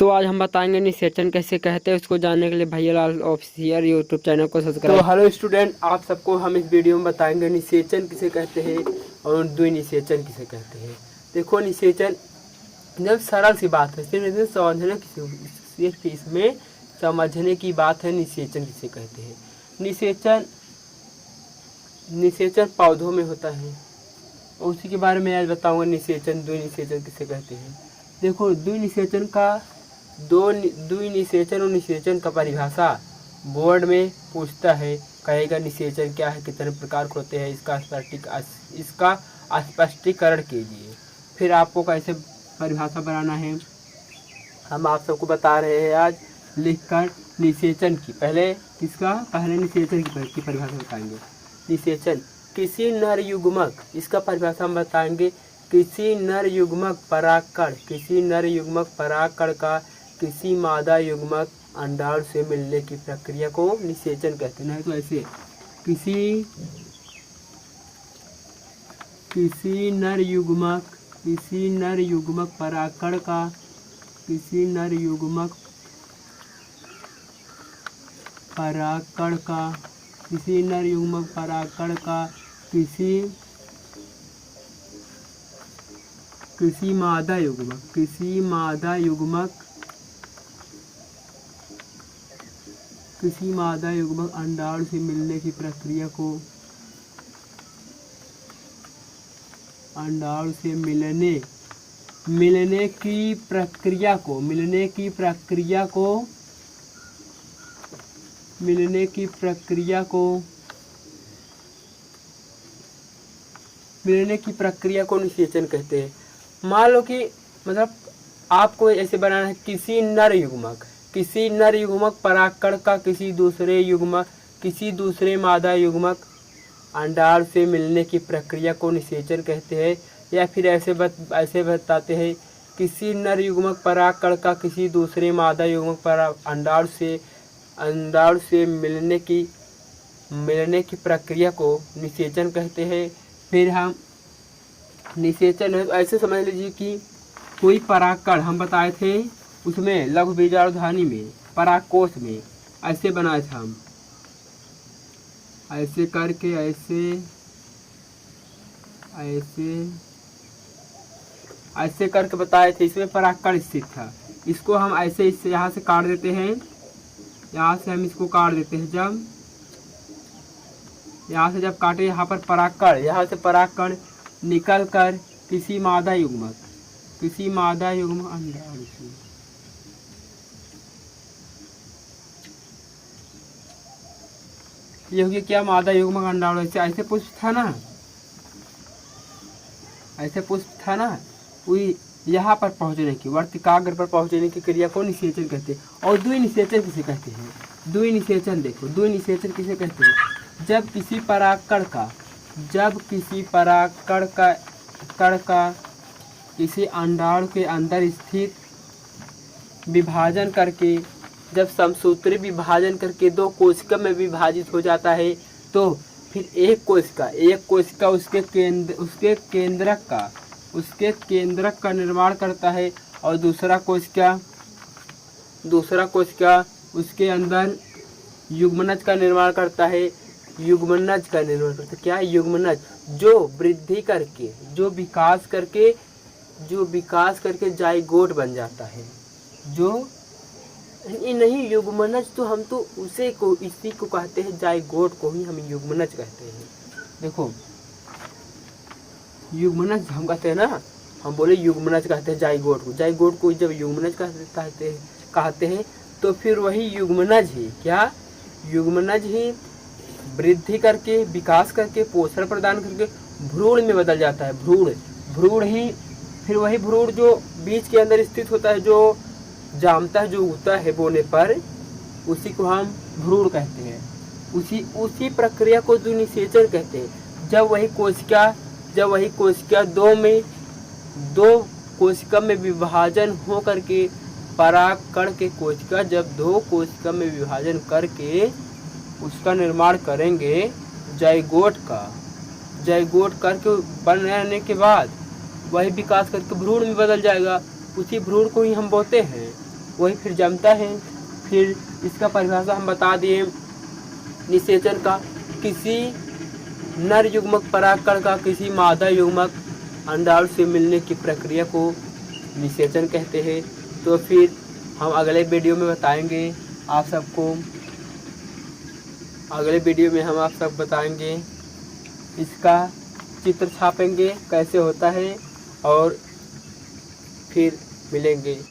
तो आज हम बताएंगे निषेचन कैसे कहते हैं। उसको जानने के लिए भैया लाल ऑफिशियल यूट्यूब चैनल को सब्सक्राइब। तो हेलो स्टूडेंट, आप सबको हम इस वीडियो में बताएंगे निषेचन किसे कहते हैं और द्विनिषेचन किसे कहते हैं। देखो, निषेचन जब सरल सी बात है, सिर्फ इसमें समझने की बात है। निषेचन किसे कहते हैं? निषेचन पौधों में होता है, उसी के बारे में आज बताऊंगा। निषेचन द्विनिषेचन किसे कहते हैं? देखो, द्विनिषेचन और निषेचन का परिभाषा बोर्ड में पूछता है, कहेगा निषेचन क्या है, कितने प्रकार के होते हैं, इसका स्पष्टीकरण कीजिए। फिर आपको कैसे परिभाषा बनाना है हम आप सबको बता रहे हैं आज लिखकर। निषेचन की पहले निषेचन की परिभाषा बताएंगे। निषेचन किसी नर युग्मक, इसका परिभाषा हम बताएंगे। किसी नर युग्मक परागकण का किसी मादा युग्मक अंडाणु से मिलने की प्रक्रिया को निषेचन कहते हैं। नहीं तो ऐसे किसी नर युग्मक परागकण का किसी मादा युग्मक अंडाणु से मिलने की प्रक्रिया को मिलने की प्रक्रिया को निषेचन कहते हैं। मान लो कि मतलब आपको ऐसे बनाना है, किसी नर युग्मक परागकण का किसी दूसरे मादा युग्मक अंडाणु से मिलने की प्रक्रिया को निषेचन कहते हैं। या फिर ऐसे बताते हैं, किसी नर युग्मक परागकण का किसी दूसरे मादा युग्मक अंडाणु से मिलने की प्रक्रिया को निषेचन कहते हैं। फिर हम निषेचन है ऐसे समझ लीजिए कि कोई परागकण हम बताए थे, उसमें लघु बीजाणुधानी में परागकोश में ऐसे बनाए थे हम, ऐसे करके ऐसे करके बताए थे। इसमें परागकण स्थित था। इसको हम ऐसे इससे यहाँ से काट देते हैं, यहाँ से हम इसको काट देते हैं। जब काटे यहाँ पर परागकण निकल कर किसी मादा युग्मक अंडाणु से ये होगी क्या, मादा युग्मक अंडाणु से ऐसे पुष्प था ना, वही यहाँ पर पहुँचने की वर्तिकाग्र पर पहुँचने की क्रिया को निषेचन कहते हैं। और द्विनिषेचन किसे कहते हैं? द्विनिषेचन किसे कहते हैं? जब किसी परागकण का किसी अंडाणु के अंदर स्थित विभाजन करके, जब समसूत्री विभाजन करके दो कोशिका में विभाजित हो जाता है, तो फिर एक कोशिका उसके केंद्रक का निर्माण करता है और दूसरा कोशिका उसके अंदर युग्मनज का निर्माण करता है। क्या युग्मनज? जो वृद्धि करके, जो विकास करके जाइगोट बन जाता है। नहीं युग्मनज तो हम तो इसी को कहते हैं, जाइगोट को ही हम युग्मनज कहते हैं। देखो, युग्मनज हम कहते हैं ना, हम बोले युग्मनज कहते हैं जाइगोट को जब युग्मनज कहते हैं तो फिर वही युग्मनज ही वृद्धि करके, विकास करके, पोषण प्रदान करके भ्रूण में बदल जाता है। फिर वही भ्रूण जो बीज के अंदर स्थित होता है, जो जामता है, जो उगता है बोने पर, उसी को हम भ्रूण कहते हैं। उसी प्रक्रिया को द्विनिषेचन कहते हैं। जब वही कोशिका दो कोशिका में विभाजन हो करके, परागकण के कोशिका जब दो कोशिका में विभाजन करके उसका निर्माण करेंगे जाइगोट करके बनने के बाद वही विकास करके भ्रूण में बदल जाएगा। उसी भ्रूण को ही हम बोते हैं वही फिर जमता है। फिर इसका परिभाषा हम बता दिए निषेचन का, किसी नर युग्मक परागकण का किसी मादा युग्मक अंडाणु से मिलने की प्रक्रिया को निषेचन कहते हैं। तो फिर हम अगले वीडियो में बताएंगे आप सबको, अगले वीडियो में हम आप सब बताएंगे, इसका चित्र छापेंगे कैसे होता है और फिर मिलेंगे।